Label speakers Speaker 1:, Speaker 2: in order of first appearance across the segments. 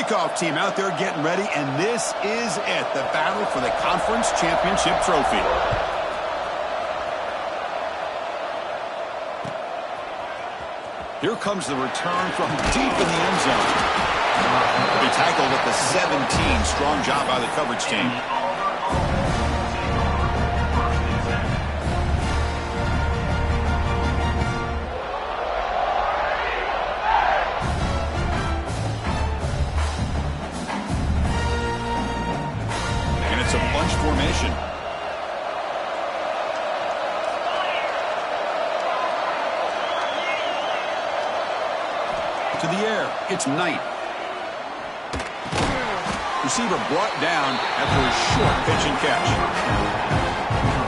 Speaker 1: Kickoff team out there getting ready, and this is it, the battle for the conference championship trophy. Here comes the return from deep in the end zone. They tackled at the 17. Strong job by the coverage team. And it's a bunch formation. To the air, it's Knight. Receiver brought down after a short pitch and catch.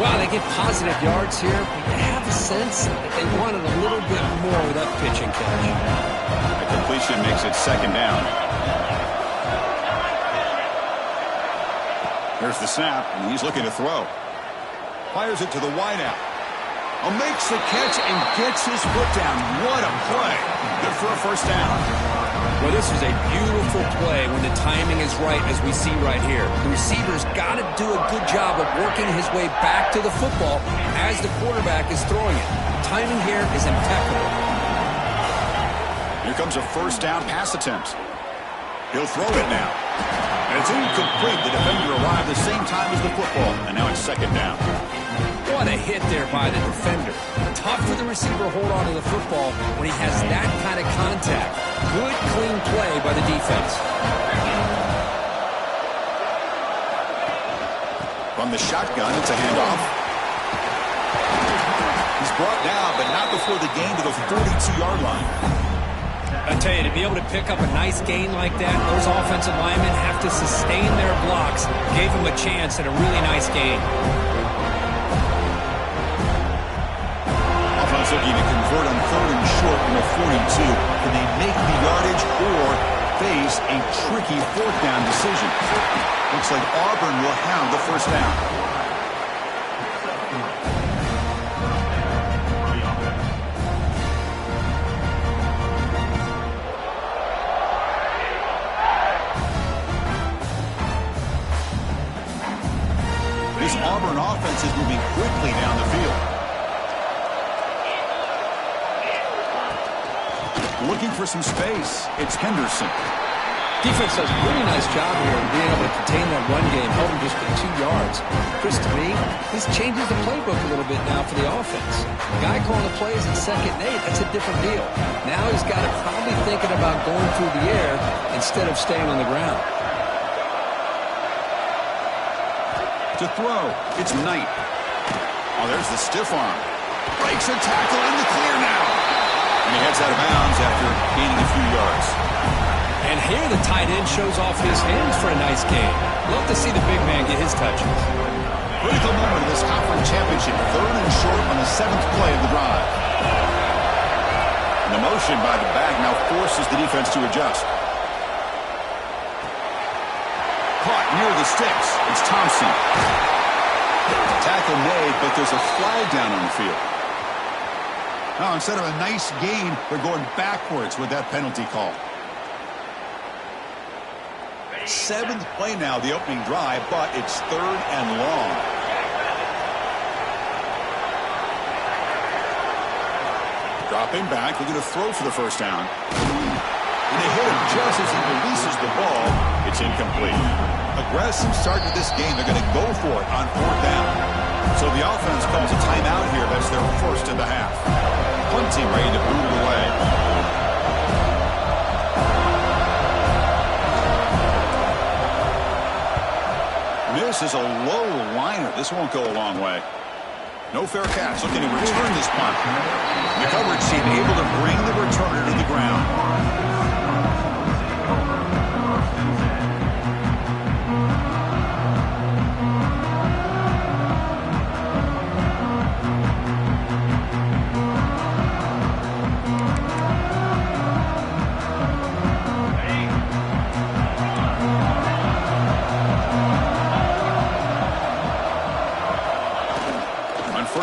Speaker 2: Wow, they get positive yards here, but you have a sense that they wanted a little bit more with that pitch and catch.
Speaker 1: The completion makes it second down. There's the snap, and he's looking to throw. Fires it to the wideout. Makes the catch and gets his foot down. What a play. Good for a first down.
Speaker 2: Well, this was a beautiful play when the timing is right, as we see right here. The receiver's got to do a good job of working his way back to the football as the quarterback is throwing it. Timing here is impeccable.
Speaker 1: Here comes a first down pass attempt. He'll throw it now. And it's incomplete. The defender arrived the same time as the football, and now it's second down.
Speaker 2: What a hit there by the defender. Tough for the receiver to hold on to the football when he has that kind of contact. Good, clean play by the defense.
Speaker 1: From the shotgun, it's a handoff. He's brought down, but not before the gain to the 42-yard line.
Speaker 2: I tell you, to be able to pick up a nice gain like that, those offensive linemen have to sustain their blocks. Gave him a chance at a really nice gain.
Speaker 1: Looking to convert on third and short from a 42. Can they make the yardage or face a tricky fourth down decision? Looks like Auburn will have the first down. This Auburn offense is moving quickly down the field. Looking for some space. It's Henderson.
Speaker 2: Defense does a really nice job here of being able to contain that run game, held him just to 2 yards. Chris, to me, this changes the playbook a little bit now for the offense. The guy calling the plays at 2nd and 8, that's a different deal. Now he's got it probably thinking about going through the air instead of staying on the ground.
Speaker 1: To throw, it's Knight. Oh, there's the stiff arm. Breaks a tackle in the clear now. And he heads out of bounds after gaining a few yards.
Speaker 2: And here the tight end shows off his hands for a nice gain. Love to see the big man get his touches.
Speaker 1: Critical moment in this conference championship. Third and short on the 7th play of the drive. And the motion by the back now forces the defense to adjust. Caught near the sticks. It's Thompson. Tackle made, but there's a flag down on the field. Now, instead of a nice gain, they're going backwards with that penalty call. 7th play now, the opening drive, but it's 3rd and long. Dropping back, looking to throw for the first down. And they hit him just as he releases the ball. It's incomplete. Aggressive start to this game. They're going to go for it on 4th down. So the offense calls a timeout here. That's their first of the half. Punt team ready to boot it away. This is a low liner. This won't go a long way. No fair catch. Looking to return this punt. The coverage team able to bring the returner to the ground.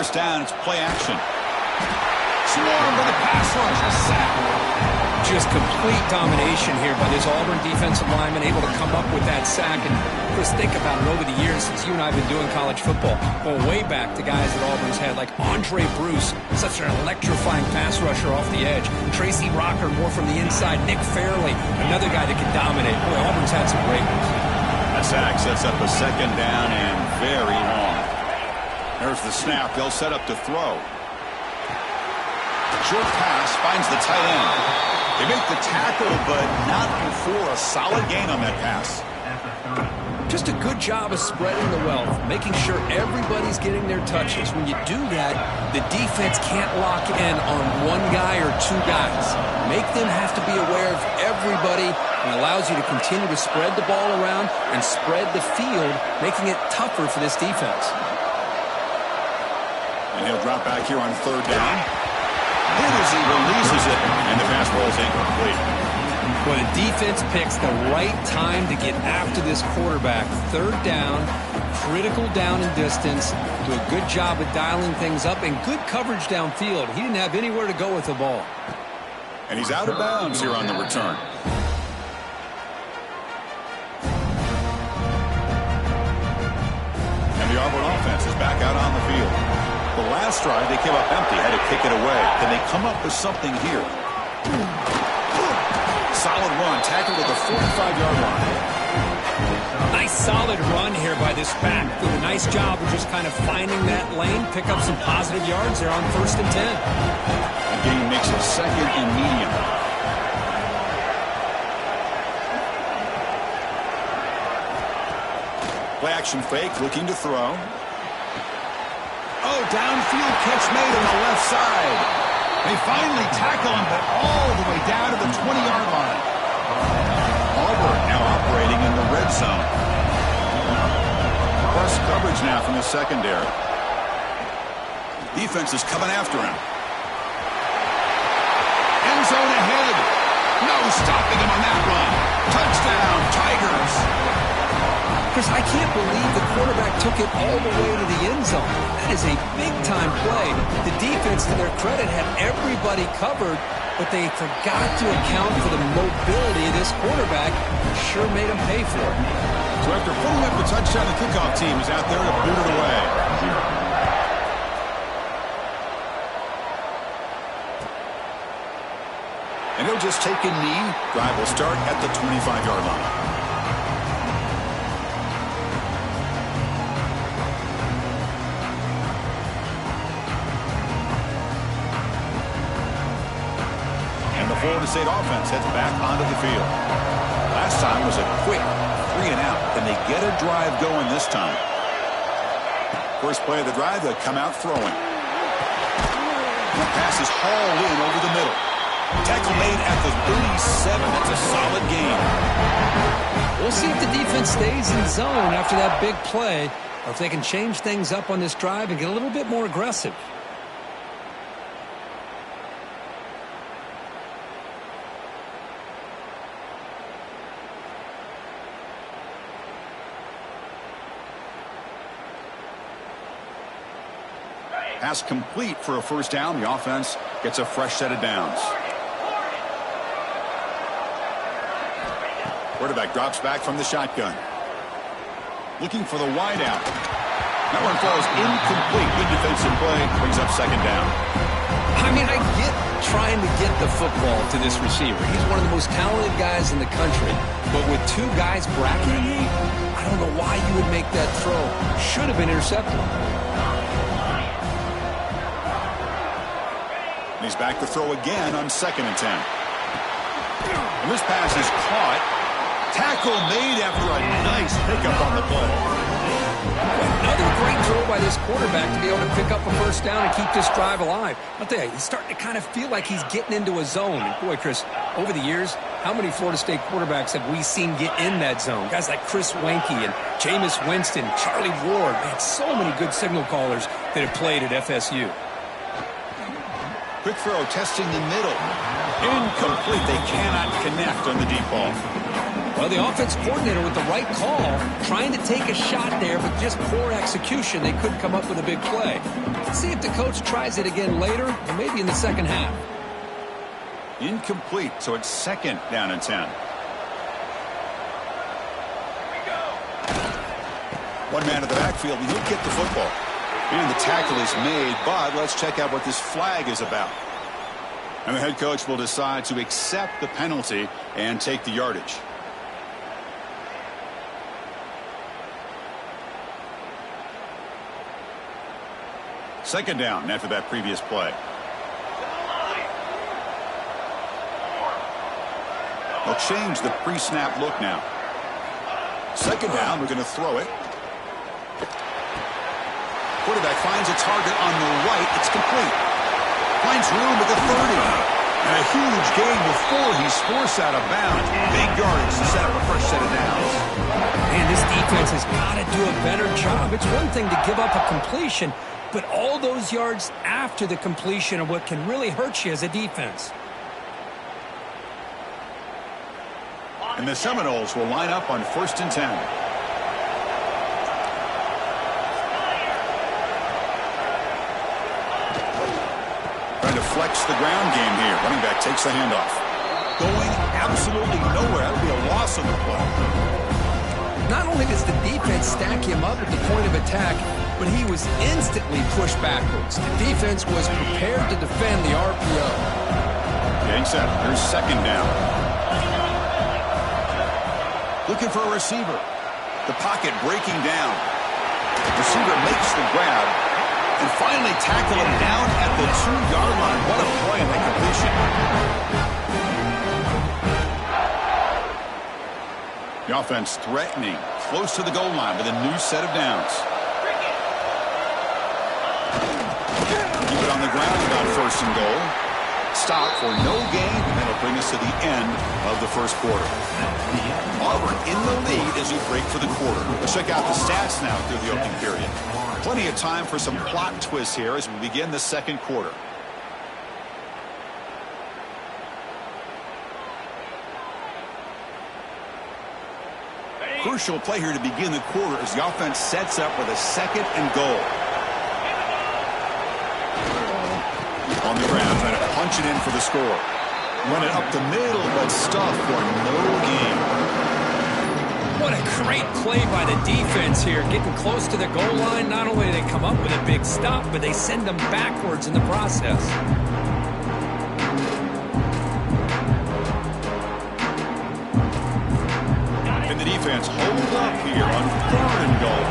Speaker 1: Down, it's play action. Swarmed by the pass rush, a sack.
Speaker 2: Just complete domination here by this Auburn defensive lineman, able to come up with that sack. And Chris, think about it over the years since you and I have been doing college football, going way back to guys that Auburn's had, like Andre Bruce, such an electrifying pass rusher off the edge. Tracy Rocker, more from the inside. Nick Fairley, another guy that can dominate. Boy, Auburn's had some great ones.
Speaker 1: That sack sets up a second down and very long. There's the snap. They'll set up to throw. Short pass finds the tight end. They make the tackle, but not before a solid gain on that pass.
Speaker 2: Just a good job of spreading the wealth, making sure everybody's getting their touches. When you do that, the defense can't lock in on one guy or two guys. Make them have to be aware of everybody, and allows you to continue to spread the ball around and spread the field, making it tougher for this defense.
Speaker 1: And he'll drop back here on third down. Then as he releases it, and the pass ball is incomplete.
Speaker 2: Well, the defense picks the right time to get after this quarterback. Third down, critical down and distance. Do a good job of dialing things up and good coverage downfield. He didn't have anywhere to go with the ball.
Speaker 1: And he's out of bounds here on the return. And the Auburn offense is back out on the field. The last drive, they came up empty, had to kick it away. Can they come up with something here? Solid run, tackled at the 45-yard line.
Speaker 2: Nice solid run here by this back. Did a nice job of just kind of finding that lane, pick up some positive yards there on 1st and 10.
Speaker 1: The game makes it 2nd and medium. Play action fake, looking to throw. Oh, downfield catch made on the left side. They finally tackle him, but all the way down to the 20-yard line. Auburn now operating in the red zone. Plus coverage now from the secondary. Defense is coming after him. End zone ahead. No stopping him on that run. Touchdown, Tigers.
Speaker 2: Chris, I can't believe the quarterback took it all the way to the end zone. That is a big-time play. The defense, to their credit, had everybody covered, but they forgot to account for the mobility of this quarterback. Sure made him pay for it.
Speaker 1: So after pulling up the touchdown, the kickoff team is out there to boot it away. And he'll just take a knee. Drive will start at the 25-yard line. Florida State offense heads back onto the field. Last time was a quick 3 and out. Can they get a drive going this time? First play of the drive, they'll come out throwing. The pass is hauled in over the middle. Tackle made at the 37. That's a solid gain.
Speaker 2: We'll see if the defense stays in zone after that big play, or if they can change things up on this drive and get a little bit more aggressive.
Speaker 1: Pass complete for a first down. The offense gets a fresh set of downs. Quarterback drops back from the shotgun. Looking for the wide out. That one falls incomplete. Good defensive play. Brings up second down.
Speaker 2: I mean, I get trying to get the football to this receiver. He's one of the most talented guys in the country. But with two guys bracketing him, I don't know why you would make that throw. Should have been intercepted.
Speaker 1: And he's back to throw again on 2nd and 10. And this pass is caught. Tackle made after a nice pickup on the play.
Speaker 2: Another great throw by this quarterback to be able to pick up a first down and keep this drive alive. I'll tell you, he's starting to kind of feel like he's getting into a zone. And boy, Chris, over the years, how many Florida State quarterbacks have we seen get in that zone? Guys like Chris Wenke and Jameis Winston, Charlie Ward. Man, so many good signal callers that have played at FSU.
Speaker 1: Quick throw, testing the middle. Incomplete. They cannot connect on the deep ball.
Speaker 2: Well, the offense coordinator with the right call, trying to take a shot there, but just poor execution. They couldn't come up with a big play. Let's see if the coach tries it again later, or maybe in the second half.
Speaker 1: Incomplete, so it's 2nd down and 10. One man in the backfield, and he'll get the football. And the tackle is made, but let's check out what this flag is about. And the head coach will decide to accept the penalty and take the yardage. Second down after that previous play. They'll change the pre-snap look now. Second down, we're going to throw it. Quarterback finds a target on the right. It's complete. Finds room at the 30. And a huge gain before he's forced out of bounds. Big yardage to set up a fresh set of downs.
Speaker 2: Man, this defense has got to do a better job. It's one thing to give up a completion, but all those yards after the completion are what can really hurt you as a defense.
Speaker 1: And the Seminoles will line up on 1st and 10. Flex the ground game here. Running back takes the handoff. Going absolutely nowhere. That would be a loss on the play.
Speaker 2: Not only does the defense stack him up at the point of attack, but he was instantly pushed backwards. The defense was prepared to defend the RPO.
Speaker 1: Getting set. Here's 2nd down. Looking for a receiver. The pocket breaking down. Receiver makes the grab. And finally tackle him down at the 2-yard line. What a play on that completion. The offense threatening, close to the goal line with a new set of downs. Keep it on the ground, about 1st and goal. Stop for no gain, and that'll bring us to the end of the first quarter. Auburn in the lead as we break for the quarter. Let's check out the stats now through the opening period. Plenty of time for some plot twists here as we begin the second quarter. Crucial play here to begin the quarter as the offense sets up with a 2nd and goal. On the ground, trying to punch it in for the score. Run it up the middle, but stuffed for no gain.
Speaker 2: What a great play by the defense here. Getting close to the goal line, not only do they come up with a big stop, but they send them backwards in the process.
Speaker 1: And the defense hold up here on 3rd and goal.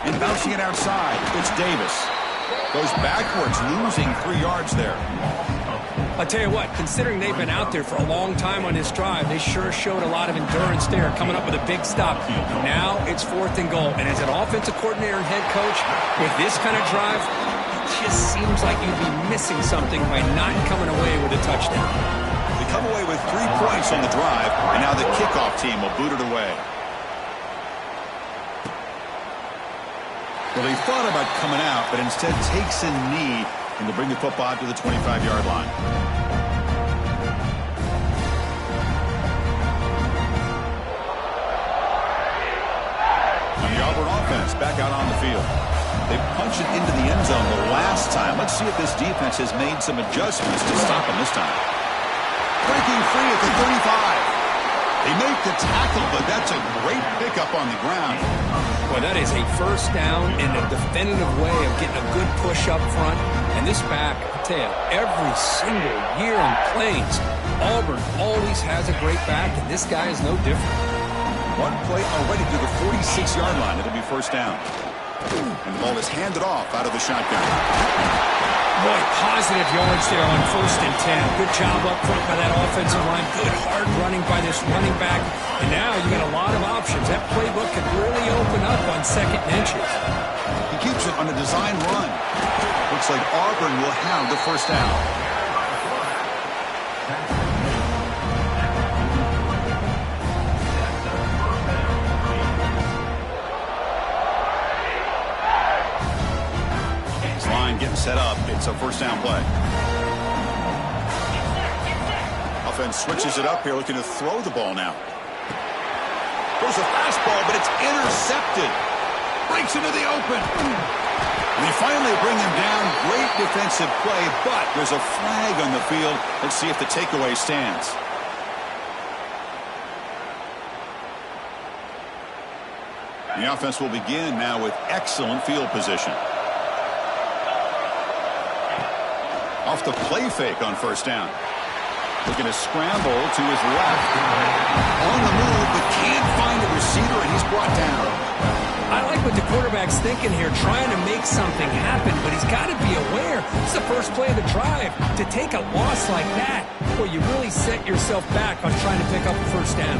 Speaker 1: And bouncing it outside, it's Davis. Goes backwards, losing 3 yards there.
Speaker 2: I'll tell you what, considering they've been out there for a long time on this drive, they sure showed a lot of endurance there, coming up with a big stop. Now it's 4th and goal. And as an offensive coordinator and head coach, with this kind of drive, it just seems like you'd be missing something by not coming away with a touchdown.
Speaker 1: They come away with 3 points on the drive, and now the kickoff team will boot it away. Well, they thought about coming out, but instead takes a knee and to bring the football to the 25-yard line. And the Auburn offense back out on the field. They punch it into the end zone the last time. Let's see if this defense has made some adjustments to stop them this time. Breaking free at the 35. They make the tackle, but that's a great pickup on the ground.
Speaker 2: Well, that is a 1st down and a definitive way of getting a good push up front. And this back, I tell you, every single year in Plains, Auburn always has a great back, and this guy is no different.
Speaker 1: One play already to the 46-yard line. It'll be 1st down. And the ball is handed off out of the shotgun.
Speaker 2: Boy, positive yards there on 1st and 10. Good job up front by that offensive line. Good hard running by this running back. And now you got a lot of options. That playbook could really open up on 2nd and inches.
Speaker 1: He keeps it on a design run. Looks like Auburn will have the 1st down. Getting set up. It's a 1st down play. Offense switches it up here, looking to throw the ball now. Throws a fastball, but it's intercepted. Breaks into the open. And they finally bring him down. Great defensive play, but there's a flag on the field. Let's see if the takeaway stands. The offense will begin now with excellent field position. Off the play fake on first down. Looking to scramble to his left. On the move, but can't find a receiver, and he's brought down.
Speaker 2: I like what the quarterback's thinking here, trying to make something happen, but he's got to be aware. It's the first play of the drive. To take a loss like that, well, you really set yourself back on trying to pick up a first down.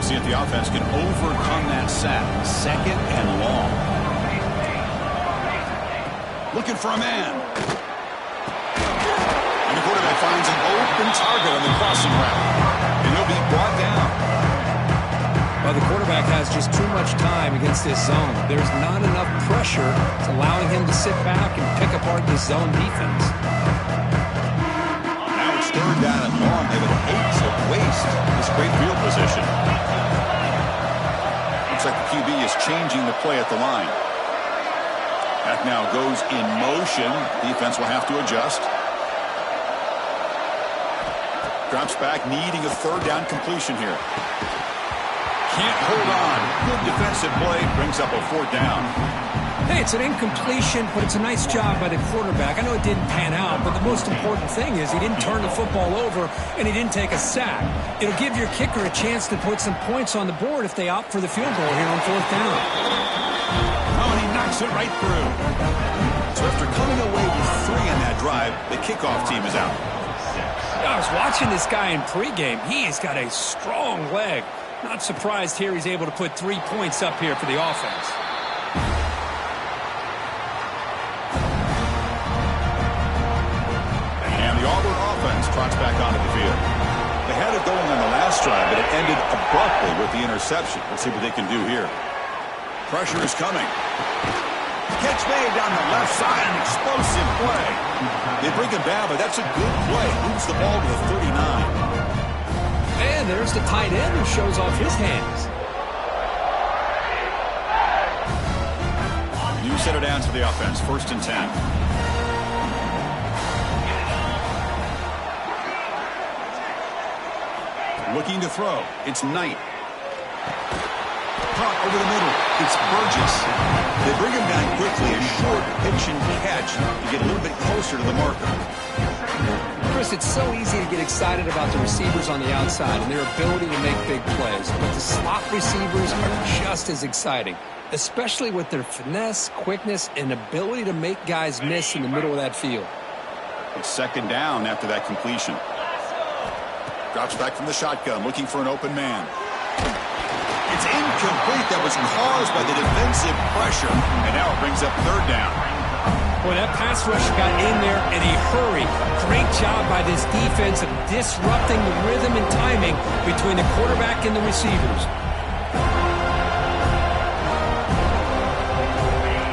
Speaker 1: See if the offense can overcome that sack. Second and long. Looking for a man. And the quarterback finds an open target on the crossing route. And he'll be brought down.
Speaker 2: Well, the quarterback has just too much time against this zone. There's not enough pressure. It's allowing him to sit back and pick apart this zone defense.
Speaker 1: Now it's third down and long. They would hate to waste this great field position. Looks like the QB is changing the play at the line. That now goes in motion. Defense will have to adjust. Drops back, needing a third down completion here. Can't hold on. Good defensive play. Brings up a fourth down.
Speaker 2: Hey, it's an incompletion, but it's a nice job by the quarterback. I know it didn't pan out, but the most important thing is he didn't turn the football over and he didn't take a sack. It'll give your kicker a chance to put some points on the board if they opt for the field goal here on fourth down.
Speaker 1: Oh, and he knocks it right through. So after coming away with 3 in that drive, the kickoff team is out.
Speaker 2: I was watching this guy in pregame. He has got a strong leg. Not surprised here he's able to put 3 points up here for the offense.
Speaker 1: And the Auburn offense trots back onto the field. They had it going on the last drive, but it ended abruptly with the interception. Let's see what they can do here. Pressure is coming. Catch made down the left side, an explosive play. They bring him down, but that's a good play. Moves the ball to the 39.
Speaker 2: And there's the tight end who shows off his hands.
Speaker 1: New center down to the offense, 1st and 10. Looking to throw. It's Knight. Caught over the middle. It's Burgess. They bring him down quickly. A short pitch and catch to get a little bit closer to the marker.
Speaker 2: Chris, it's so easy to get excited about the receivers on the outside and their ability to make big plays. But the slot receivers are just as exciting, especially with their finesse, quickness, and ability to make guys miss in the middle of that field.
Speaker 1: It's second down after that completion. Drops back from the shotgun, looking for an open man. It's incomplete. That was caused by the defensive pressure. And now it brings up third down.
Speaker 2: Boy, that pass rush got in there in a hurry. Great job by this defense of disrupting the rhythm and timing between the quarterback and the receivers.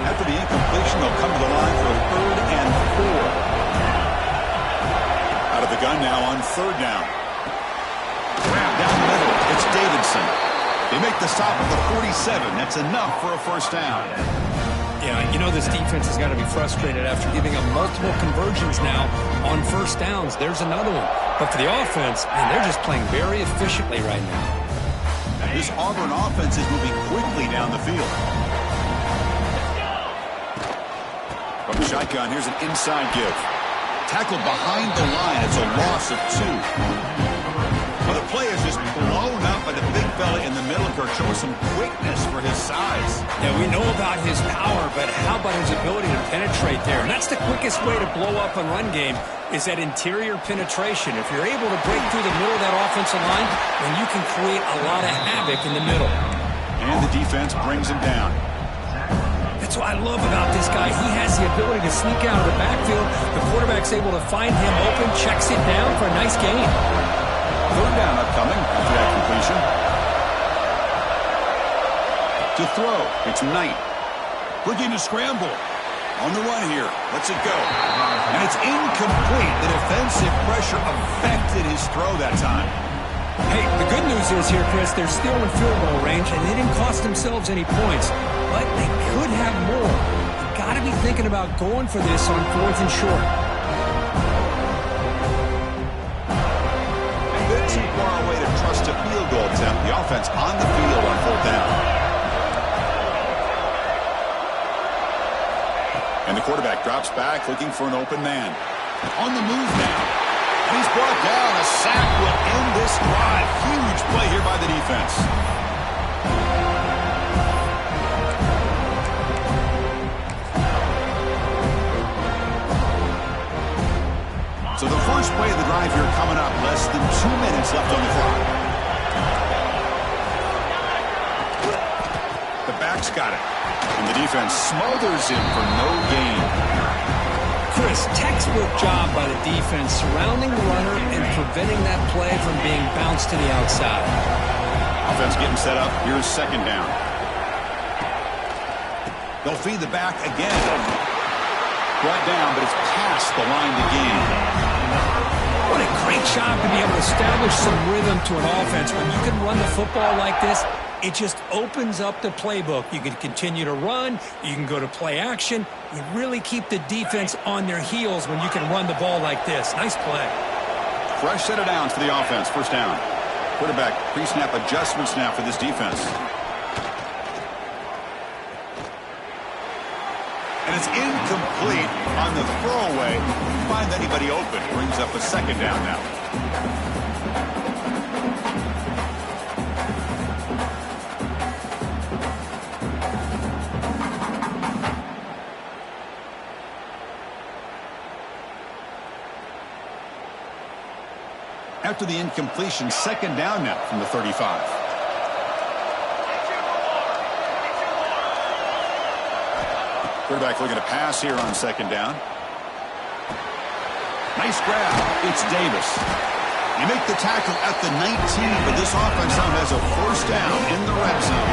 Speaker 1: After the incompletion, they'll come to the line for 3rd and 4. Out of the gun now on third down. Grab down the middle. It's Davidson. They make the stop at the 47. That's enough for a first down.
Speaker 2: Yeah, you know this defense has got to be frustrated after giving up multiple conversions now on first downs. There's another one. But for the offense, man, they're just playing very efficiently right now.
Speaker 1: This Auburn offense is moving quickly down the field. From the shotgun, here's an inside give. Tackled behind the line. It's a loss of 2. Well, the play is just blown up by the big fella in the middle. Kirk showing some quickness for his size.
Speaker 2: Yeah, we know about his power, but how about his ability to penetrate there? And that's the quickest way to blow up a run game is that interior penetration. If you're able to break through the middle of that offensive line, then you can create a lot of havoc in the middle.
Speaker 1: And the defense brings him down.
Speaker 2: That's what I love about this guy. He has the ability to sneak out of the backfield. The quarterback's able to find him open, checks it down for a nice gain.
Speaker 1: Third down upcoming after that completion. To throw, it's Knight. Looking to scramble. On the run here. Lets it go. And it's incomplete. The defensive pressure affected his throw that time.
Speaker 2: Hey, the good news is here, Chris, they're still in field goal range, and they didn't cost themselves any points. But they could have more. You got got to be thinking about going for this on 4th and short.
Speaker 1: A bit too far away to trust a field goal attempt. The offense on the field on 4th down. And the quarterback drops back looking for an open man. On the move now. And he's brought down. A sack will end this drive. Huge play here by the defense. So the first play of the drive here coming up. Less than 2 minutes left on the clock. The back's got it. And the defense smothers him for no gain.
Speaker 2: Chris, textbook job by the defense surrounding the runner and preventing that play from being bounced to the outside.
Speaker 1: Offense getting set up. Here's 2nd down. They'll feed the back again. Brought down, but it's past the line to gain.
Speaker 2: What a great job to be able to establish some rhythm to an offense. When you can run the football like this, it just opens up the playbook. You can continue to run. You can go to play action. You really keep the defense on their heels when you can run the ball like this. Nice play.
Speaker 1: Fresh set of downs for the offense. 1st down. Quarterback pre-snap adjustment snap for this defense. And it's incomplete on the throwaway. Find anybody open. Brings up a 2nd down now. After the incompletion, 2nd down now from the 35. Quarterback looking to pass here on 2nd down. Nice grab. It's Davis. You make the tackle at the 19, but this offense now has a 1st down in the red zone.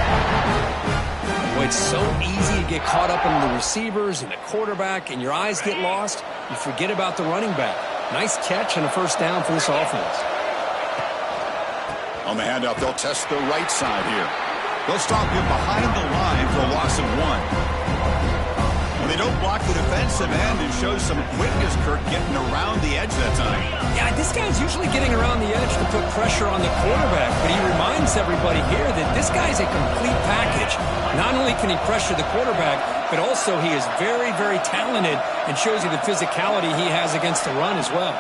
Speaker 2: Well, it's so easy to get caught up in the receivers and the quarterback, and your eyes get lost. You forget about the running back. Nice catch and a 1st down for this offense.
Speaker 1: On the handoff, they'll test the right side here. They'll stop him behind the line for a loss of 1. When they don't block the defensive end, it shows some quickness, Kirk, getting around the edge that time.
Speaker 2: Yeah, this guy's usually getting around the edge to put pressure on the quarterback, but he reminds everybody here that this guy's a complete package. Not only can he pressure the quarterback, but also he is very, very talented and shows you the physicality he has against the run as well.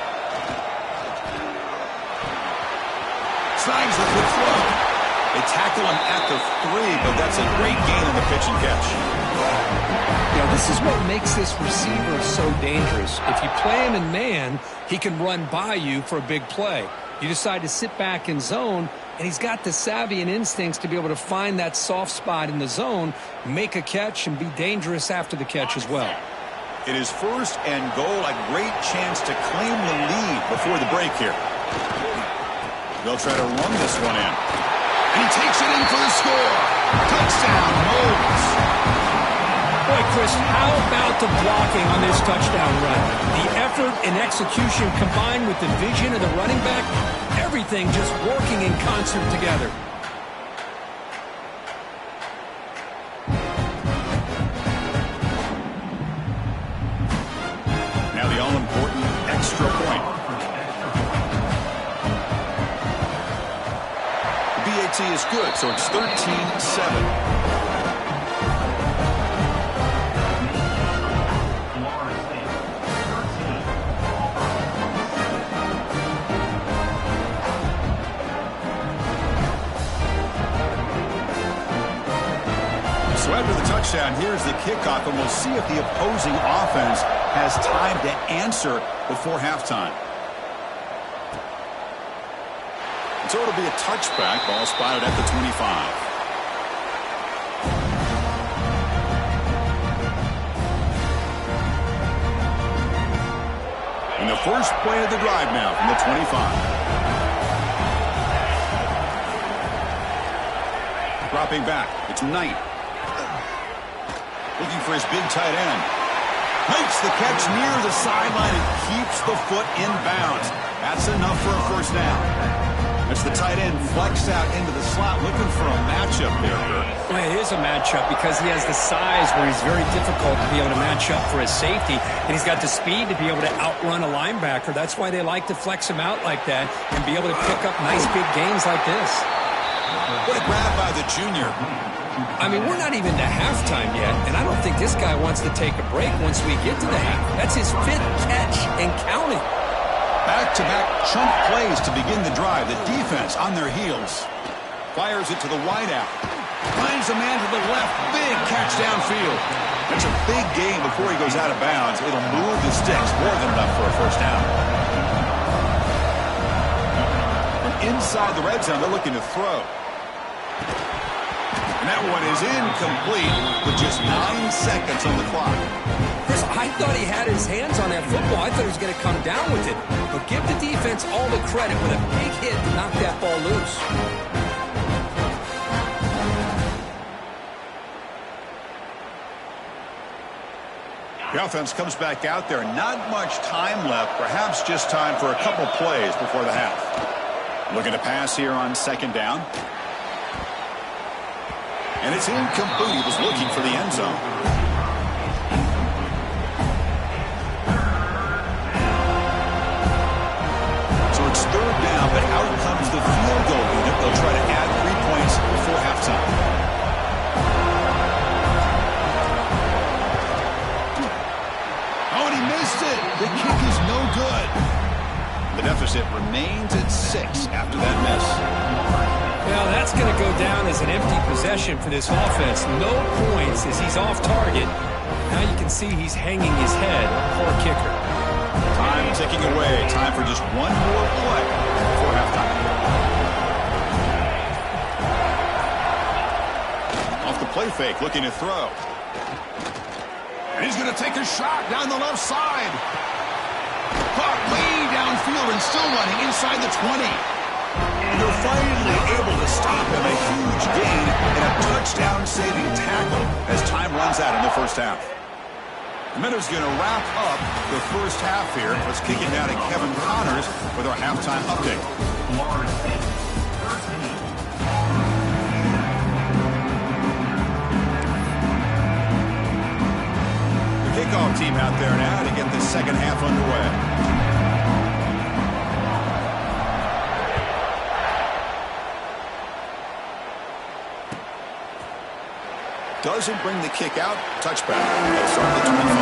Speaker 1: Slides the quick throw. They tackle him at the 3, but that's a great gain on the pitch and catch.
Speaker 2: You know, this is what makes this receiver so dangerous. If you play him in man, he can run by you for a big play. You decide to sit back in zone, and he's got the savvy and instincts to be able to find that soft spot in the zone, make a catch, and be dangerous after the catch as well.
Speaker 1: It is 1st and goal, a great chance to claim the lead before the break here. They'll try to run this one in. And he takes it in for the score. Touchdown, Moles.
Speaker 2: Boy, Chris, how about the blocking on this touchdown run? The effort and execution combined with the vision of the running back, everything just working in concert together.
Speaker 1: Now the all-important extra point. The BAT is good, so it's 13-7. So after the touchdown, here's the kickoff, and we'll see if the opposing offense has time to answer before halftime. And so it'll be a touchback, ball spotted at the 25. And the first play of the drive now from the 25. Dropping back, it's Knight. Looking for his big tight end. Makes the catch near the sideline and keeps the foot in bounds. That's enough for a 1st down. A It's the tight end flexed out into the slot, looking for a matchup there.
Speaker 2: Well, it is a matchup because he has the size where he's very difficult to be able to match up for his safety, and he's got the speed to be able to outrun a linebacker. That's why they like to flex him out like that and be able to pick up nice big gains like this.
Speaker 1: What a grab by the junior.
Speaker 2: I mean, we're not even to halftime yet, and I don't think this guy wants to take a break once we get to the half. That's his 5th catch and counting.
Speaker 1: Back-to-back chunk plays to begin the drive. The defense on their heels. Fires it to the wideout. Finds a man to the left. Big catch downfield. That's a big gain before he goes out of bounds. It'll move the sticks more than enough for a first down. From inside the red zone, they're looking to throw. And that one is incomplete with just 9 seconds on the clock.
Speaker 2: Chris, I thought he had his hands on that football. I thought he was going to come down with it. But give the defense all the credit with a big hit to knock that ball loose.
Speaker 1: The offense comes back out there. Not much time left. Perhaps just time for a couple plays before the half. Looking to pass here on second down. And it's incomplete. He was looking for the end zone. So it's third down, but out comes the field goal unit. They'll try to add 3 points before halftime. Oh, and he missed it. The kick is no good. The deficit remains at 6 after that miss.
Speaker 2: Well, that's going to go down as an empty possession for this offense. No points as he's off target. Now you can see he's hanging his head. Poor kicker.
Speaker 1: Time ticking away. Time for just one more play before halftime. Off the play fake, looking to throw. And he's going to take a shot down the left side. Caught way downfield and still running inside the 20. They're finally able to stop him. A huge gain and a touchdown-saving tackle as time runs out in the first half. The Minnows going to wrap up the first half here. Let's kick it down to Kevin Connors with our halftime update. The kickoff team out there now to get the second half underway. Doesn't bring the kick out. Touchback. They'll start the 25.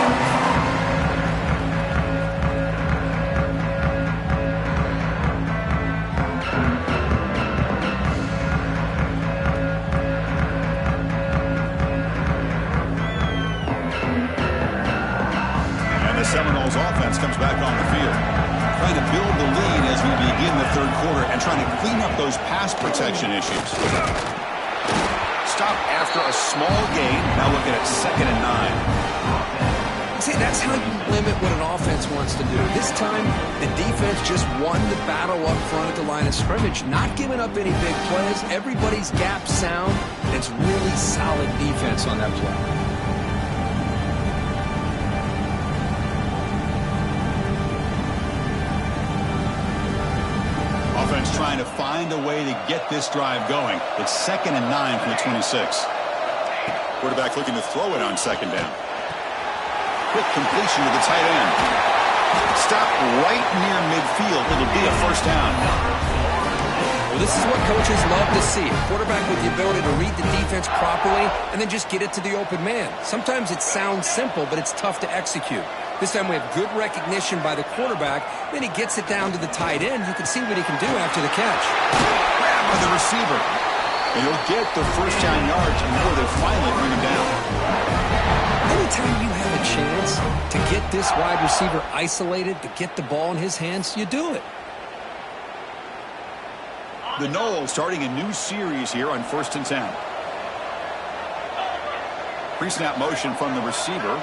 Speaker 1: And the Seminoles offense comes back on the field. Trying to build the lead as we begin the third quarter and trying to clean up those pass protection issues. Stop after a small gain. Now looking at 2nd and 9.
Speaker 2: See, that's how you limit what an offense wants to do. This time, the defense just won the battle up front at the line of scrimmage, not giving up any big plays. Everybody's gap sound. It's really solid defense on that play.
Speaker 1: Offense trying to find a way to get this drive going. It's 2nd and 9 from the 26. Quarterback looking to throw it on second down. Quick completion to the tight end. Stop right near midfield. It'll be a first down.
Speaker 2: Well, this is what coaches love to see. A quarterback with the ability to read the defense properly and then just get it to the open man. Sometimes it sounds simple, but it's tough to execute. This time we have good recognition by the quarterback. Then he gets it down to the tight end. You can see what he can do after the catch.
Speaker 1: Grab by the receiver. And he'll get the first down yards before they finally bring him down.
Speaker 2: Anytime you have a chance to get this wide receiver isolated, to get the ball in his hands, you do it.
Speaker 1: The Noles starting a new series here on 1st and 10. Pre-snap motion from the receiver.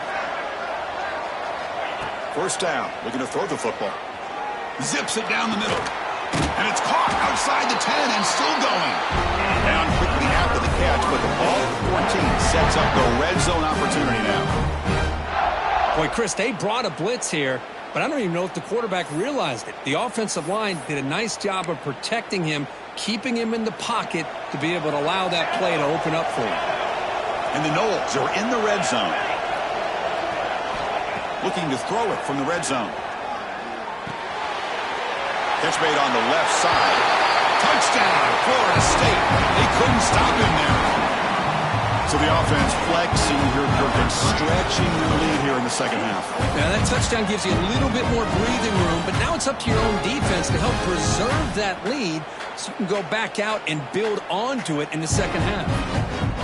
Speaker 1: First down, looking to throw the football. Zips it down the middle. And it's caught outside the 10 and still going. Down quickly after the catch, but the ball at 14 sets up the red zone opportunity now.
Speaker 2: Boy, Chris, they brought a blitz here, but I don't even know if the quarterback realized it. The offensive line did a nice job of protecting him, keeping him in the pocket to be able to allow that play to open up for him.
Speaker 1: And the Noles are in the red zone. Looking to throw it from the red zone. Catch made on the left side. Touchdown, Florida State. They couldn't stop him there. So the offense flexing here, and stretching their lead here in the second half.
Speaker 2: Now that touchdown gives you a little bit more breathing room, but now it's up to your own defense to help preserve that lead so you can go back out and build onto it in the second half.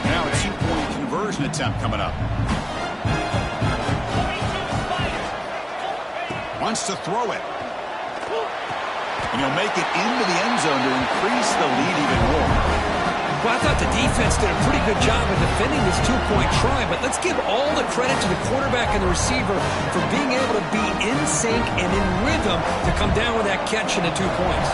Speaker 1: Now a 2-point conversion attempt coming up. Wants to throw it. And he'll make it into the end zone to increase the lead even more.
Speaker 2: Well, I thought the defense did a pretty good job of defending this two-point try, but let's give all the credit to the quarterback and the receiver for being able to be in sync and in rhythm to come down with that catch and the 2 points.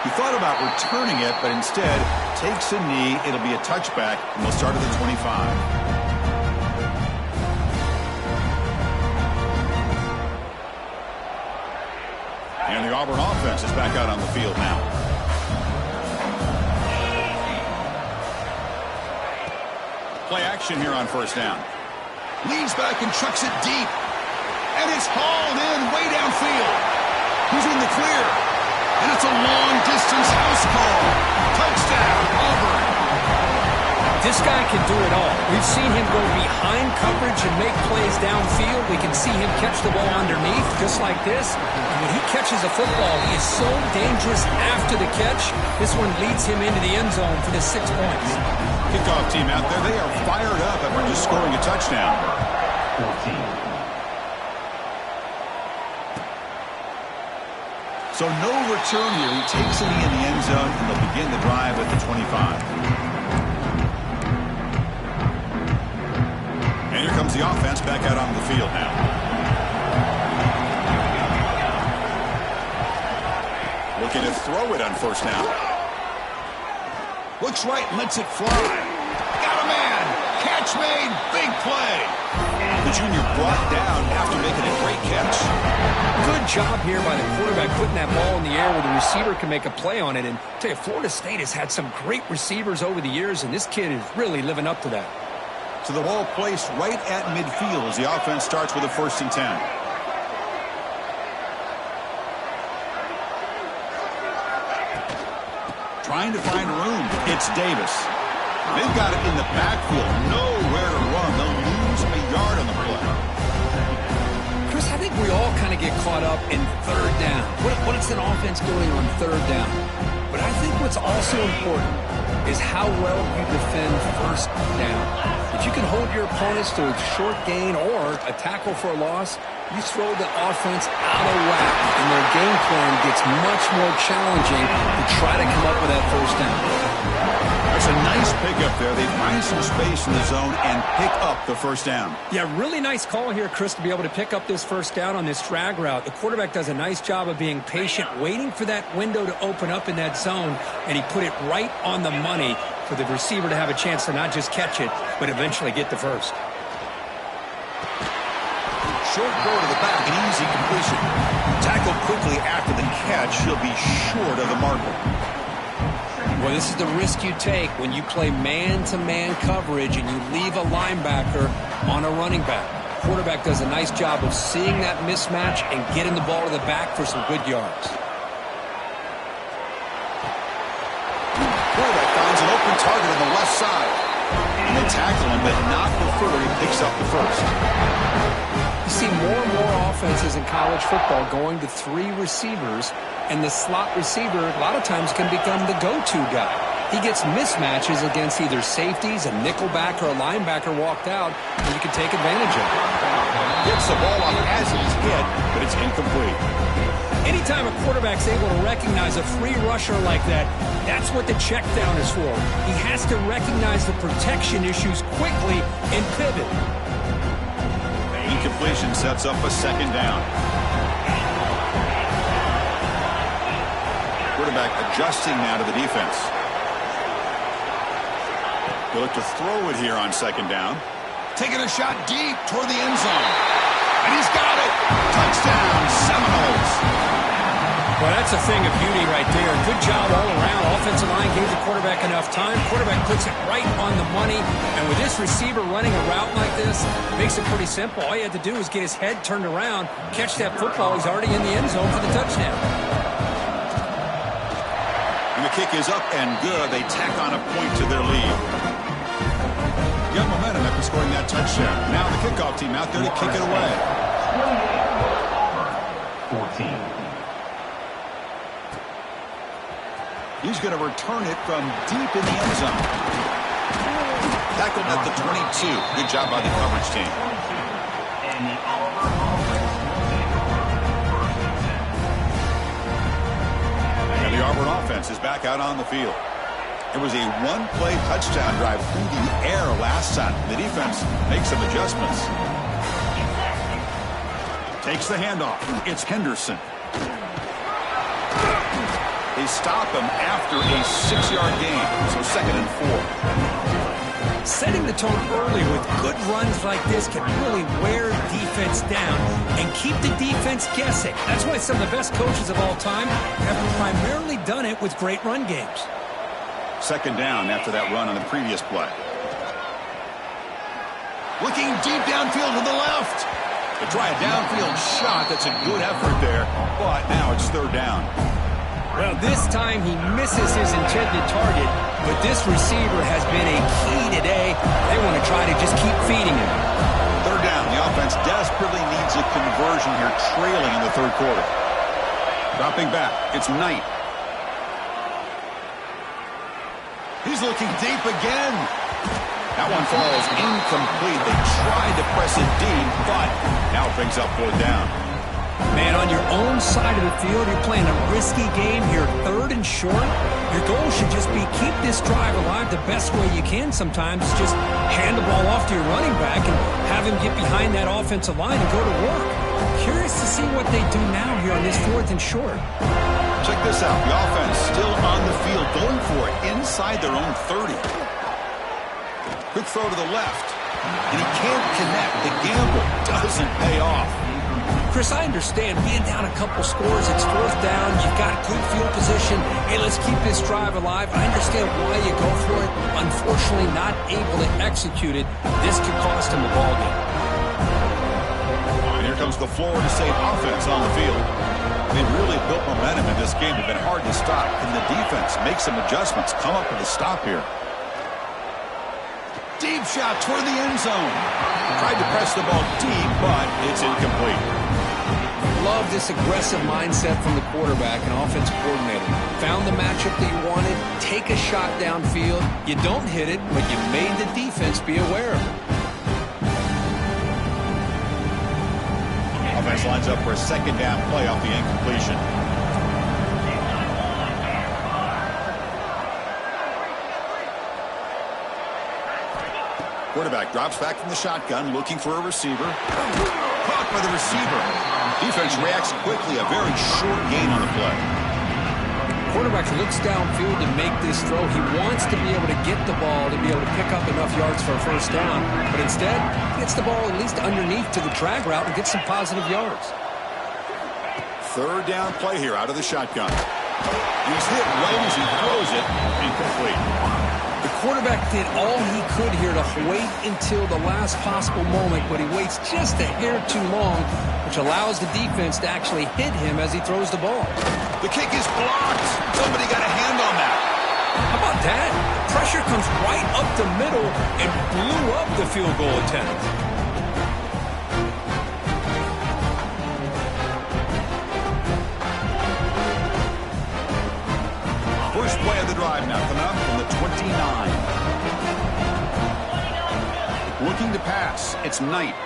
Speaker 1: He thought about returning it, but instead takes a knee. It'll be a touchback, and they'll start at the 25. And the Auburn offense is back out on the field now. Play action here on first down. Leans back and chucks it deep. And it's hauled in way downfield. He's in the clear. And it's a long-distance house call. Touchdown, Auburn.
Speaker 2: This guy can do it all. We've seen him go behind coverage and make plays downfield. We can see him catch the ball underneath just like this. And when he catches a football, he is so dangerous after the catch. This one leads him into the end zone for the 6 points.
Speaker 1: Kickoff team out there, they are fired up after just scoring a touchdown.
Speaker 3: 14.
Speaker 1: So no return here. He takes it in the end zone, and they'll begin the drive at the 25. And here comes the offense back out on the field now. Looking to throw it on first down. Looks right, lets it fly. Got a man. Catch made. Big play. The junior brought down after making a great catch.
Speaker 2: Good job here by the quarterback putting that ball in the air where the receiver can make a play on it. And I tell you, Florida State has had some great receivers over the years, and this kid is really living up to that.
Speaker 1: So the ball placed right at midfield as the offense starts with a 1st and 10. Trying to find room. It's Davis. They've got it in the backfield. Nowhere to run. They'll lose a yard on the play.
Speaker 2: Chris, I think we all kind of get caught up in third down. What is an offense doing on third down? But I think what's also important is how well you defend first down. If you can hold your opponents to a short gain or a tackle for a loss, you throw the offense out of whack, and their game plan gets much more challenging to try to come up with that first down.
Speaker 1: That's a nice pickup there. They find some space in the zone and pick up the first down.
Speaker 2: Yeah, really nice call here, Chris, to be able to pick up this first down on this drag route. The quarterback does a nice job of being patient, waiting for that window to open up in that zone, and he put it right on the money for the receiver to have a chance to not just catch it, but eventually get the first.
Speaker 1: Short throw to the back, an easy completion. Tackled quickly after the catch. He'll be short of the marker.
Speaker 2: Well, this is the risk you take when you play man-to-man coverage and you leave a linebacker on a running back. Quarterback does a nice job of seeing that mismatch and getting the ball to the back for some good yards.
Speaker 1: Quarterback finds an open target on the left side. And they tackle him, but not before he picks up the first.
Speaker 2: You see more and more offenses in college football going to 3 receivers, and the slot receiver a lot of times can become the go-to guy. He gets mismatches against either safeties, a nickelback, or a linebacker walked out, and you can take advantage of it.
Speaker 1: Gets the ball off as he's hit, but it's incomplete.
Speaker 2: Anytime a quarterback's able to recognize a free rusher like that, that's what the check down is for. He has to recognize the protection issues quickly and pivot.
Speaker 1: Incompletion sets up a second down. Quarterback adjusting now to the defense. He'll look to throw it here on second down. Taking a shot deep toward the end zone. And he's got it. Touchdown, Seminoles.
Speaker 2: Well, that's a thing of beauty right there. Good job all around. Offensive line gave the quarterback enough time. Quarterback puts it right on the money. And with this receiver running a route like this, it makes it pretty simple. All he had to do was get his head turned around, catch that football. He's already in the end zone for the touchdown.
Speaker 1: And the kick is up and good. They tack on a point to their lead. Got momentum after scoring that touchdown. Now the kickoff team out there to kick it away.
Speaker 3: 14.
Speaker 1: He's going to return it from deep in the end zone. Tackled at the 22. Good job by the coverage team. And the Auburn offense is back out on the field. It was a one-play touchdown drive through the air last time. The defense makes some adjustments. Takes the handoff. It's Henderson. They stop him after a 6-yard gain, so 2nd and 4.
Speaker 2: Setting the tone early with good runs like this can really wear defense down and keep the defense guessing. That's why some of the best coaches of all time have primarily done it with great run games.
Speaker 1: 2nd down after that run on the previous play. Looking deep downfield to the left. They try a downfield shot. That's a good effort there, but now it's 3rd down.
Speaker 2: Well, this time he misses his intended target, but this receiver has been a key today. They want to try to just keep feeding him.
Speaker 1: 3rd down. The offense desperately needs a conversion here, trailing in the 3rd quarter. Dropping back. It's Knight. He's looking deep again. That one falls incomplete. They tried to press it deep, but now it brings up 4th down.
Speaker 2: Man, on your own side of the field, you're playing a risky game here, 3rd and short. Your goal should just be keep this drive alive the best way you can sometimes. Just hand the ball off to your running back and have him get behind that offensive line and go to work. Curious to see what they do now here on this 4th and short.
Speaker 1: Check this out. The offense still on the field, going for it inside their own 30. Quick throw to the left, and he can't connect. The gamble doesn't pay off.
Speaker 2: Chris, I understand being down a couple scores, it's 4th down, you've got good field position. Hey, let's keep this drive alive. I understand why you go for it. Unfortunately, not able to execute it. This could cost him the ball game.
Speaker 1: And here comes the Florida State offense on the field. They've really built momentum in this game. It's been hard to stop. Can the defense make some adjustments? Come up with a stop here. Deep shot toward the end zone. Tried to press the ball deep, but it's incomplete.
Speaker 2: Love this aggressive mindset from the quarterback and offensive coordinator. Found the matchup that you wanted, take a shot downfield. You don't hit it, but you made the defense be aware of it.
Speaker 1: Offense lines up for a 2nd down play off the incompletion. Quarterback drops back from the shotgun, looking for a receiver. Caught by the receiver. Defense reacts quickly. A very short gain on the play.
Speaker 2: Quarterback looks downfield to make this throw. He wants to be able to get the ball to be able to pick up enough yards for a 1st down. But instead, gets the ball at least underneath to the drag route and gets some positive yards.
Speaker 1: 3rd down play here out of the shotgun. He's hit right as he throws it. Incomplete.
Speaker 2: The quarterback did all he could here to wait until the last possible moment, but he waits just a hair too long, which allows the defense to actually hit him as he throws the ball.
Speaker 1: The kick is blocked. Somebody got a hand on that.
Speaker 2: How about that? Pressure comes right up the middle and blew up the field goal attempt.
Speaker 1: First play of the drive now coming up from the 29. Looking to pass. It's Knight.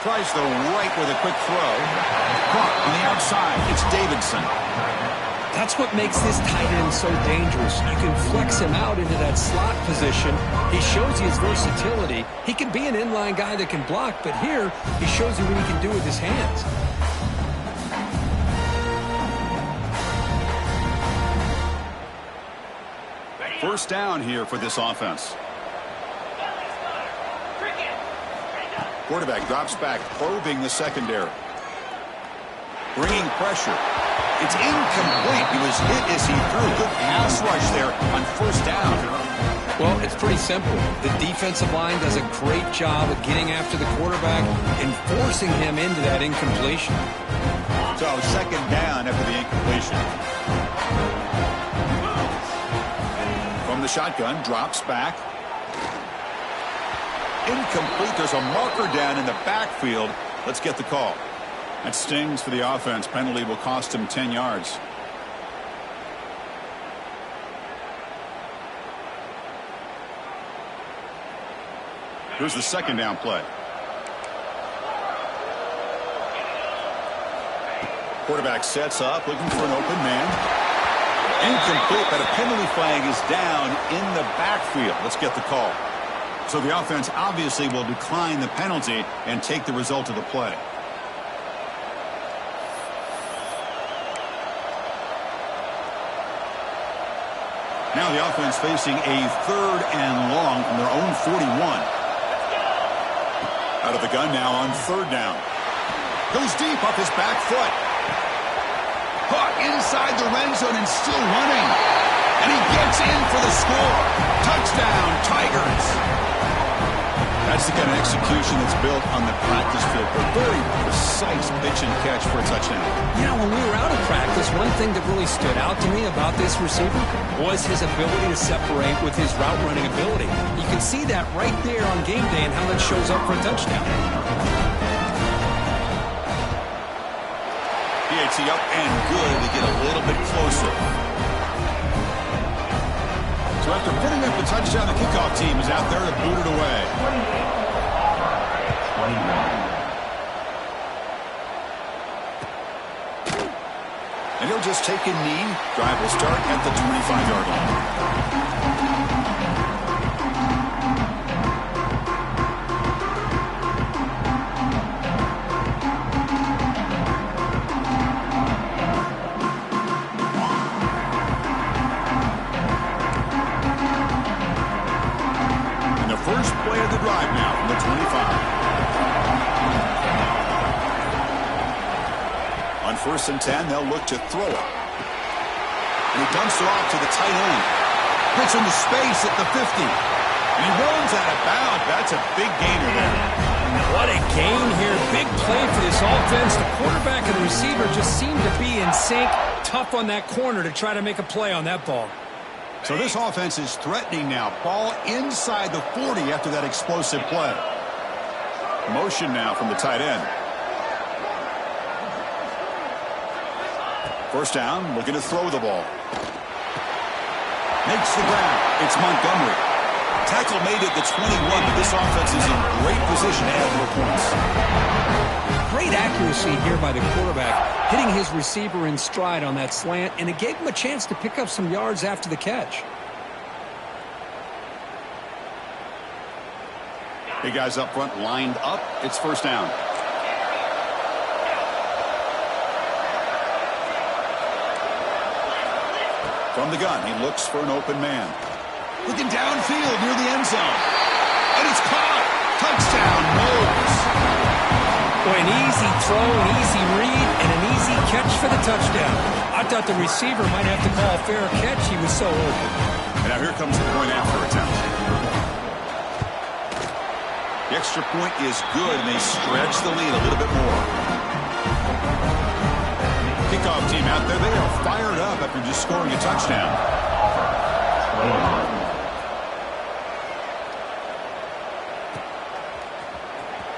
Speaker 1: Tries the right with a quick throw. Caught on the outside. It's Davidson.
Speaker 2: That's what makes this tight end so dangerous. You can flex him out into that slot position. He shows you his versatility. He can be an inline guy that can block, but here he shows you what he can do with his hands.
Speaker 1: First down here for this offense. Quarterback drops back, probing the secondary. Bringing pressure. It's incomplete. He was hit as he threw. Good pass rush there on first down.
Speaker 2: Well, it's pretty simple. The defensive line does a great job of getting after the quarterback and forcing him into that incompletion.
Speaker 1: So second down after the incompletion. From the shotgun, drops back. Incomplete. There's a marker down in the backfield. Let's get the call. That stings for the offense. Penalty will cost him 10 yards. Here's the second down play. Quarterback sets up, looking for an open man. Incomplete, but a penalty flag is down in the backfield. Let's get the call. So the offense obviously will decline the penalty and take the result of the play. Now the offense facing a 3rd and long from their own 41. Out of the gun now on 3rd down. Goes deep off his back foot. Caught inside the red zone and still running. And he gets in for the score. Touchdown, Tigers. That's the kind of execution that's built on the practice field. A very precise pitch and catch for a touchdown.
Speaker 2: Yeah, when we were out of practice, one thing that really stood out to me about this receiver was his ability to separate with his route running ability. You can see that right there on game day and how that shows up for a touchdown.
Speaker 1: PAT up and good to get a little bit closer. So after putting up the touchdown, the kickoff team is out there to boot it away. 21. And he'll just take a knee. Drive will start at the 25-yard line. First play of the drive now from the 25. On 1st and 10, they'll look to throw it. And he dumps it off to the tight end. Gets into space at the 50. And he runs out of bounds. That's a big gainer there.
Speaker 2: What a gain here. Big play for this offense. The quarterback and the receiver just seem to be in sync. Tough on that corner to try to make a play on that ball.
Speaker 1: So this offense is threatening now. Ball inside the 40 after that explosive play. Motion now from the tight end. First down, looking to throw the ball. Makes the ground. It's Montgomery. Tackle made at the 21, but this offense is in great position to add more points.
Speaker 2: Great accuracy here by the quarterback, hitting his receiver in stride on that slant, and it gave him a chance to pick up some yards after the catch.
Speaker 1: Big guys up front lined up. It's first down. From the gun, he looks for an open man. Looking downfield near the end zone. And it's caught. Touchdown, Moles.
Speaker 2: Boy, an easy throw, an easy read, and an easy catch for the touchdown. I thought the receiver might have to call a fair catch. He was so open.
Speaker 1: And now here comes the point after attempt. The extra point is good, and they stretch the lead a little bit more. Kickoff team out there, they are fired up after just scoring a touchdown.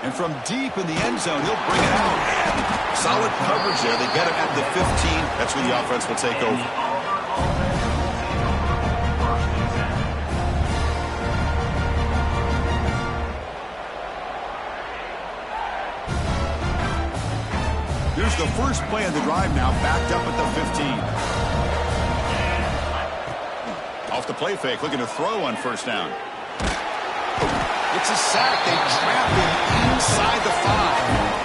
Speaker 1: And from deep in the end zone, he'll bring it out. And solid coverage there. They get him at the 15. That's where the offense will take over. Here's the first play of the drive now, backed up at the 15. Off the play fake, looking to throw on first down. It's a sack. They trap him inside the 5.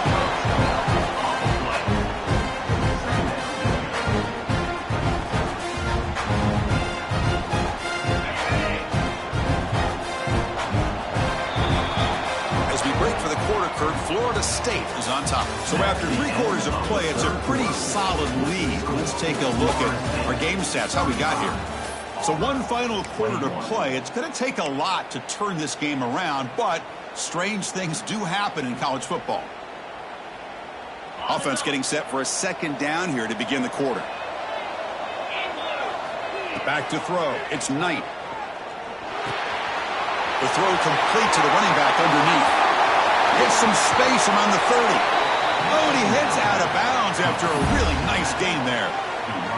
Speaker 1: State is on top. So after 3/4 of play, it's a pretty solid lead. Let's take a look at our game stats, how we got here. So one final quarter to play. It's going to take a lot to turn this game around, but strange things do happen in college football. Offense getting set for a second down here to begin the quarter. Back to throw. It's Knight. The throw complete to the running back underneath. Gets some space around the 30. Oh, and he heads out of bounds after a really nice gain there.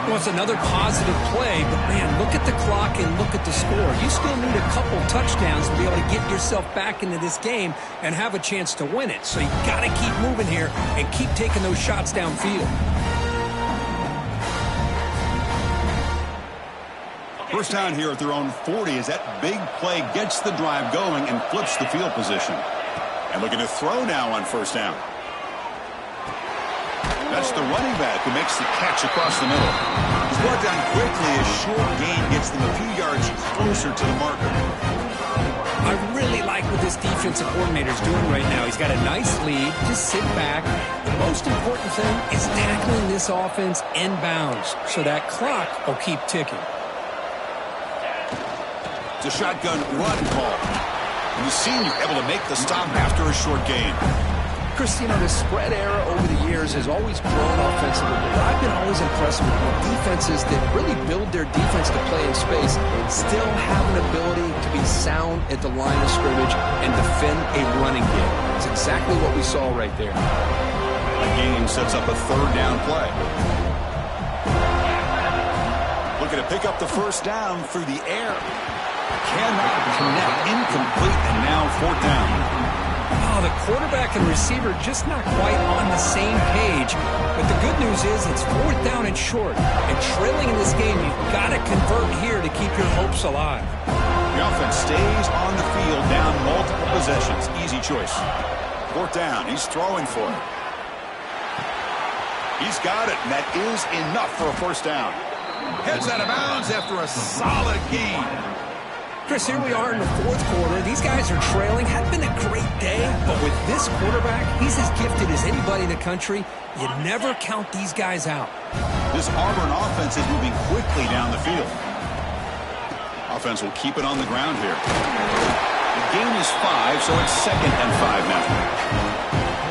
Speaker 2: Well, it's another positive play, but, man, look at the clock and look at the score. You still need a couple touchdowns to be able to get yourself back into this game and have a chance to win it. So you got to keep moving here and keep taking those shots downfield.
Speaker 1: First down here at their own 40 as that big play gets the drive going and flips the field position. And looking to throw now on first down. That's the running back who makes the catch across the middle. He's brought down quickly as short gain gets them a few yards closer to the marker.
Speaker 2: I really like what this defensive coordinator is doing right now. He's got a nice lead. Just sit back. The most important thing is tackling this offense inbounds so that clock will keep ticking.
Speaker 1: It's a shotgun run call. And the senior able to make the stop after a short gain.
Speaker 2: Chris, you know, the spread era over the years has always grown offensively, but I've been always impressed with defenses that really build their defense to play in space and still have an ability to be sound at the line of scrimmage and defend a running game. It's exactly what we saw right there.
Speaker 1: A gain sets up a third down play. Looking to pick up the first down through the air. Cannot connect, incomplete, and now fourth down.
Speaker 2: Oh, the quarterback and receiver just not quite on the same page. But the good news is it's fourth down and short. And trailing in this game, you've got to convert here to keep your hopes alive.
Speaker 1: The offense stays on the field, down multiple possessions. Easy choice. Fourth down. He's throwing for it. He's got it, and that is enough for a first down. Heads out of bounds after a solid gain.
Speaker 2: Chris, here we are in the fourth quarter. These guys are trailing. Hadn't been a great day, but with this quarterback, he's as gifted as anybody in the country. You never count these guys out.
Speaker 1: This Auburn offense is moving quickly down the field. Offense will keep it on the ground here. The gain is 5, so it's 2nd and 5 now.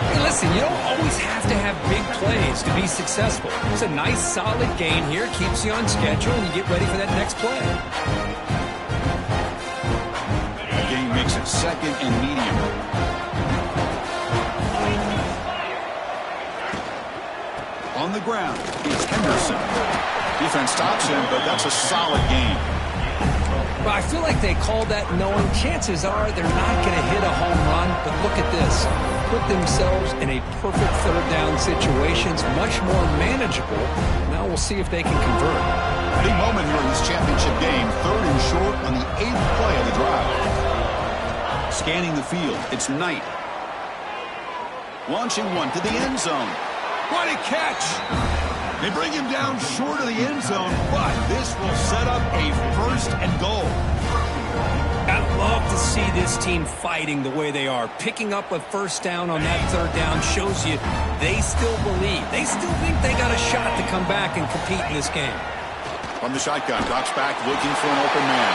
Speaker 2: Hey, listen, you don't always have to have big plays to be successful. It's a nice, solid gain here. Keeps you on schedule, and you get ready for that next play.
Speaker 1: Makes it 2nd and medium. On the ground, it's Henderson. Defense stops him, but that's a solid gain.
Speaker 2: Well, I feel like they called that knowing chances are they're not going to hit a home run, but look at this. Put themselves in a perfect third down situation. It's much more manageable. Now we'll see if they can convert.
Speaker 1: Big moment here in this championship game. 3rd and short on the 8th play of the drive. Scanning the field, it's Knight. Launching one to the end zone. What a catch! They bring him down short of the end zone, but this will set up a 1st and goal.
Speaker 2: I love to see this team fighting the way they are. Picking up a first down on that third down shows you they still believe. They still think they got a shot to come back and compete in this game.
Speaker 1: From the shotgun, Doc's back looking for an open man.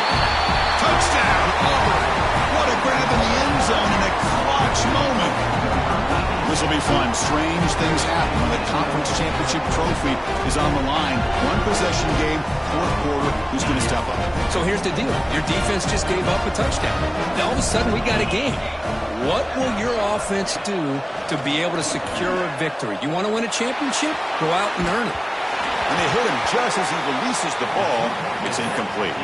Speaker 1: Touchdown, Auburn! What a grab in the end zone in a clutch moment. This will be fun. Strange things happen when the conference championship trophy is on the line. One possession game, fourth quarter. Who's going to step up?
Speaker 2: So here's the deal. Your defense just gave up a touchdown. Now all of a sudden we got a game. What will your offense do to be able to secure a victory? You want to win a championship? Go out and earn it.
Speaker 1: And they hit him just as he releases the ball. It's incomplete.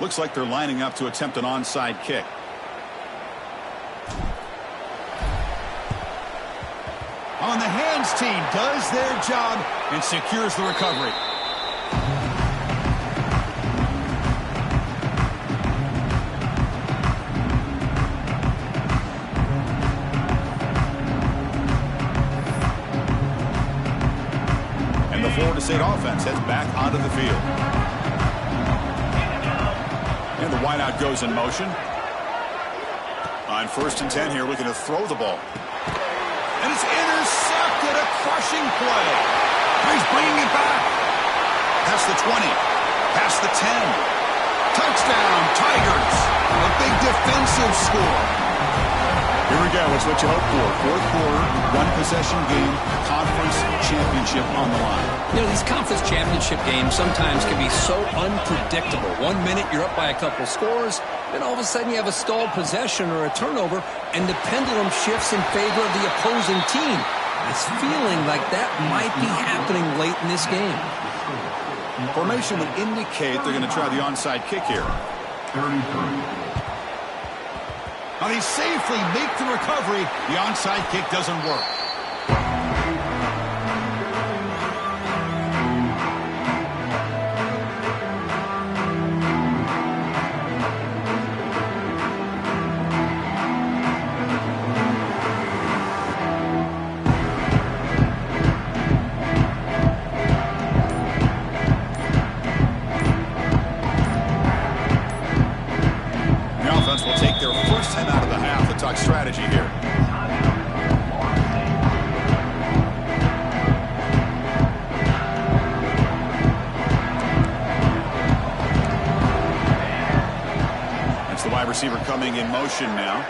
Speaker 1: Looks like they're lining up to attempt an onside kick. On the hands team does their job and secures the recovery. And the Florida State offense heads back onto of the field. And the wideout goes in motion. On 1st and 10 here, looking to throw the ball. And it's intercepted, a crushing play. He's bringing it back. Past the 20, past the 10. Touchdown, Tigers. A big defensive score. Here we go. It's what you hope for. 4th quarter, 1-possession game, conference championship on the line.
Speaker 2: You know, these conference championship games sometimes can be so unpredictable. 1 minute you're up by a couple scores, then all of a sudden you have a stalled possession or a turnover, and the pendulum shifts in favor of the opposing team. It's feeling like that might be happening late in this game.
Speaker 1: Formation would indicate they're going to try the onside kick here. Now they safely make the recovery. The onside kick doesn't work. Strategy here. That's the wide receiver coming in motion now.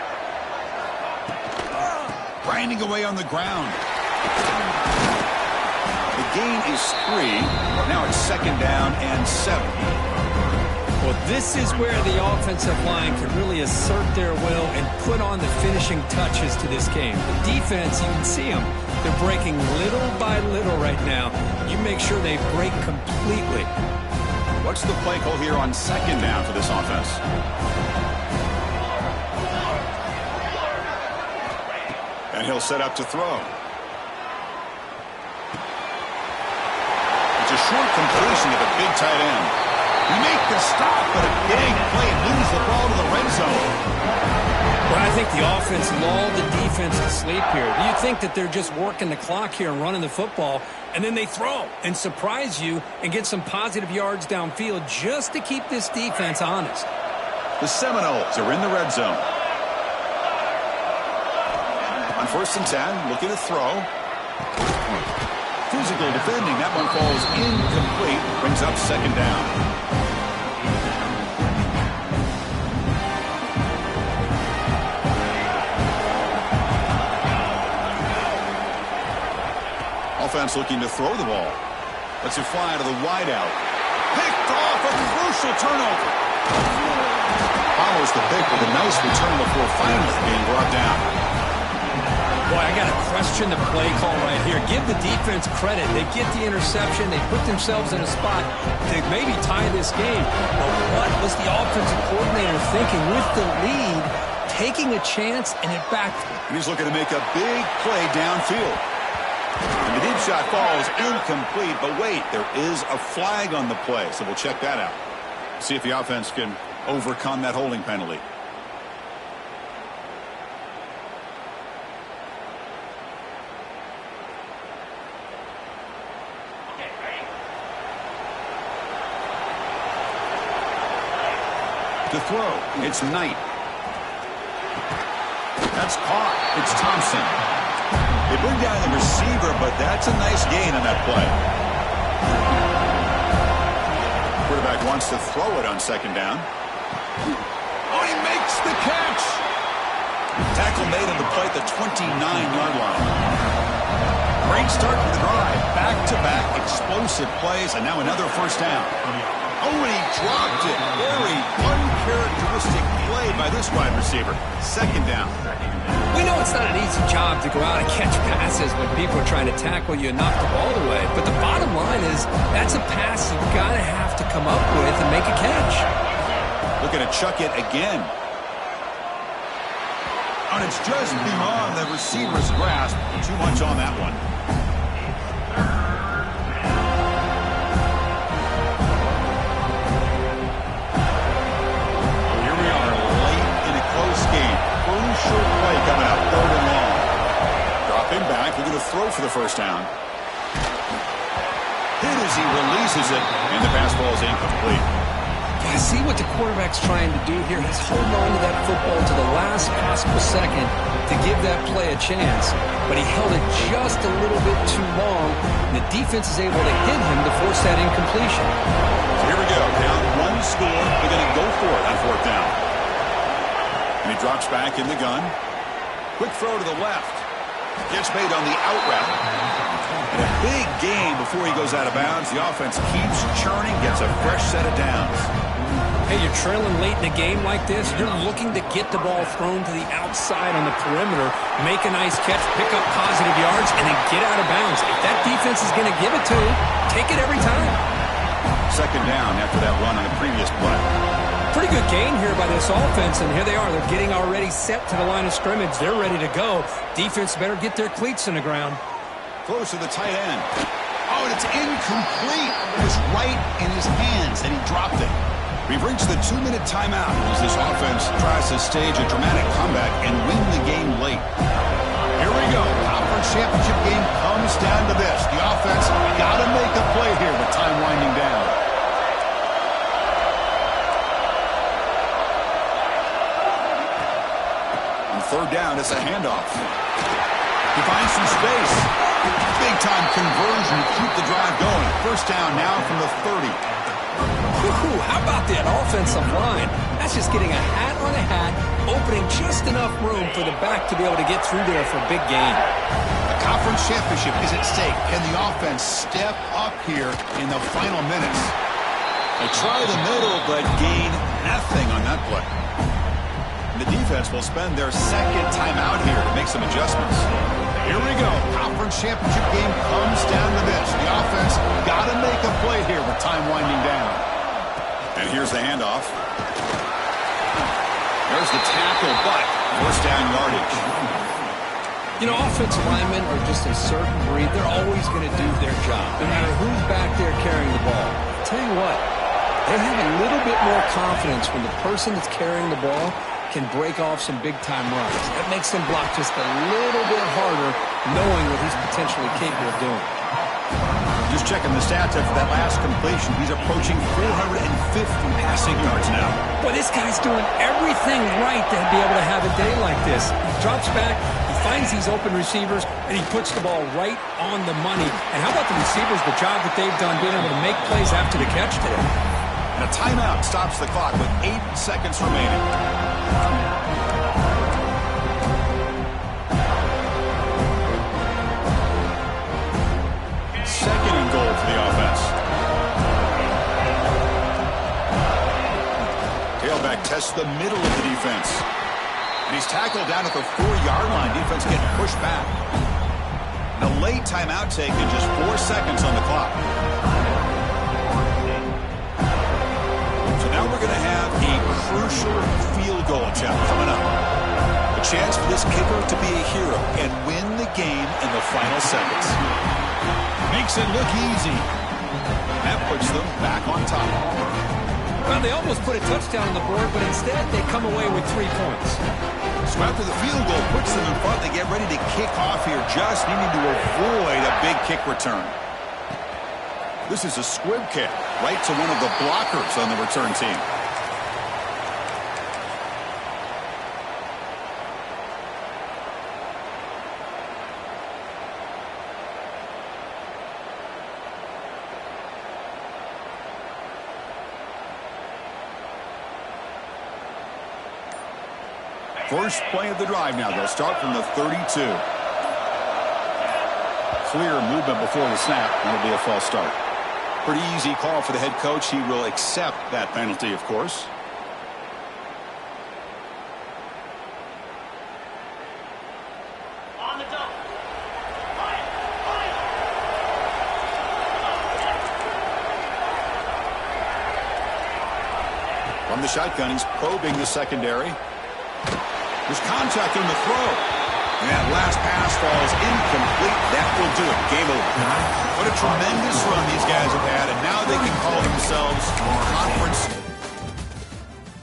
Speaker 1: Grinding away on the ground. The gain is 3. Now it's 2nd down and 7.
Speaker 2: Well, this is where the offensive line can really assert their will and put on the finishing touches to this game. The defense, you can see them. They're breaking little by little right now. You make sure they break completely.
Speaker 1: What's the play call here on 2nd down for this offense? And he'll set up to throw. It's a short completion to the big tight end. Make the stop, but a big play moves the ball to the red zone.
Speaker 2: Well, I think the offense lulled the defense to sleep here. Do you think that they're just working the clock here and running the football, and then they throw and surprise you and get some positive yards downfield just to keep this defense honest?
Speaker 1: The Seminoles are in the red zone. On 1st and 10, looking to throw. Physical defending. That one falls incomplete. Brings up 2nd down. Offense looking to throw the ball. Lets it fly to the wideout. Picked off, a crucial turnover. Follows the pick with a nice return before finally being brought down.
Speaker 2: Boy, I got to question the play call right here. Give the defense credit. They get the interception. They put themselves in a spot to maybe tie this game. But what was the offensive coordinator thinking with the lead, taking a chance, and it backfired?
Speaker 1: He's looking to make a big play downfield. And the deep shot falls incomplete. But wait, there is a flag on the play, so we'll check that out. See if the offense can overcome that holding penalty. To throw, it's Knight. That's caught. It's Thompson. They bring down the receiver, but that's a nice gain on that play. Quarterback wants to throw it on 2nd down. Oh, he makes the catch. Tackle made on the play at the 29-yard line. Great start to the drive. Back-to-back explosive plays, and now another 1st down. Oh, and he dropped it. Very uncharacteristic play by this wide receiver. 2nd down.
Speaker 2: We know it's not an easy job to go out and catch passes when people are trying to tackle you and knock the ball away. But the bottom line is that's a pass you've got to have to come up with and make a catch.
Speaker 1: Looking to chuck it again. And it's just beyond the receiver's grasp. Too much on that one. Crucial play coming up, 3rd and long. Dropping back, looking to throw for the 1st down. Hit his he releases it, and the pass ball is incomplete.
Speaker 2: I see what the quarterback's trying to do here. He's holding on to that football to the last possible second to give that play a chance, but he held it just a little bit too long, and the defense is able to hit him to force that incompletion.
Speaker 1: So here we go, down one score. They're going to go for it on fourth down. And he drops back in the gun. Quick throw to the left. Gets made on the out route. And a big gain before he goes out of bounds. The offense keeps churning, gets a fresh set of downs.
Speaker 2: Hey, you're trailing late in a game like this. You're looking to get the ball thrown to the outside on the perimeter, make a nice catch, pick up positive yards, and then get out of bounds. If that defense is going to give it to you, take it every time.
Speaker 1: Second down after that run on the previous play.
Speaker 2: Pretty good gain here by this offense, and here they are. They're getting already set to the line of scrimmage. They're ready to go. Defense better get their cleats in the ground.
Speaker 1: Close to the tight end. Oh, and it's incomplete. It was right in his hands, and he dropped it. We've reached the 2-minute timeout as this offense tries to stage a dramatic comeback and win the game late. Here we go. Conference championship game comes down to this. The offense got to make a play here with time winding down. On third down, it's a handoff. He finds some space. Big-time conversion to keep the drive going. First down now from the 30.
Speaker 2: Woo-hoo, how about that offensive line? That's just getting a hat on a hat, opening just enough room for the back to be able to get through there for a big gain.
Speaker 1: The conference championship is at stake. Can the offense step up here in the final minutes? They try the middle, but gain nothing on that play. And the defense will spend their second timeout here to make some adjustments. Here we go. Conference championship game comes down to this. The offense got to make a play here with time winding down. And here's the handoff. There's the tackle, but first down yardage.
Speaker 2: You know, offensive linemen are just a certain breed. They're always going to do their job, no matter who's back there carrying the ball. I'll tell you what, they have a little bit more confidence when the person that's carrying the ball can break off some big-time runs. That makes them block just a little bit harder, knowing what he's potentially capable of doing.
Speaker 1: Just checking the stats after that last completion. He's approaching 450 passing yards now.
Speaker 2: Boy, this guy's doing everything right to be able to have a day like this. He drops back, he finds these open receivers, and he puts the ball right on the money. And how about the receivers, the job that they've done being able to make plays after the catch today?
Speaker 1: And a timeout stops the clock with 8 seconds remaining. Second and goal for the offense. Tailback tests the middle of the defense. And he's tackled down at the 4-yard line. Defense getting pushed back. The late timeout taken, just 4 seconds on the clock. So now we're going to have a crucial field goal attempt coming up. A chance for this kicker to be a hero and win the game in the final seconds. Makes it look easy. That puts them back on top.
Speaker 2: Well, they almost put a touchdown on the board, but instead they come away with 3 points.
Speaker 1: So after the field goal puts them in front, they get ready to kick off here, just needing to avoid a big kick return. This is a squib kick right to one of the blockers on the return team. First play of the drive now. They'll start from the 32. Clear movement before the snap. That'll be a false start. Pretty easy call for the head coach. He will accept that penalty, of course.
Speaker 3: On the double.
Speaker 1: From the shotgun, he's probing the secondary. There's contact on the throw. And that last pass falls incomplete. That will do it. Game over. What a tremendous run these guys have had, and now they can call themselves conference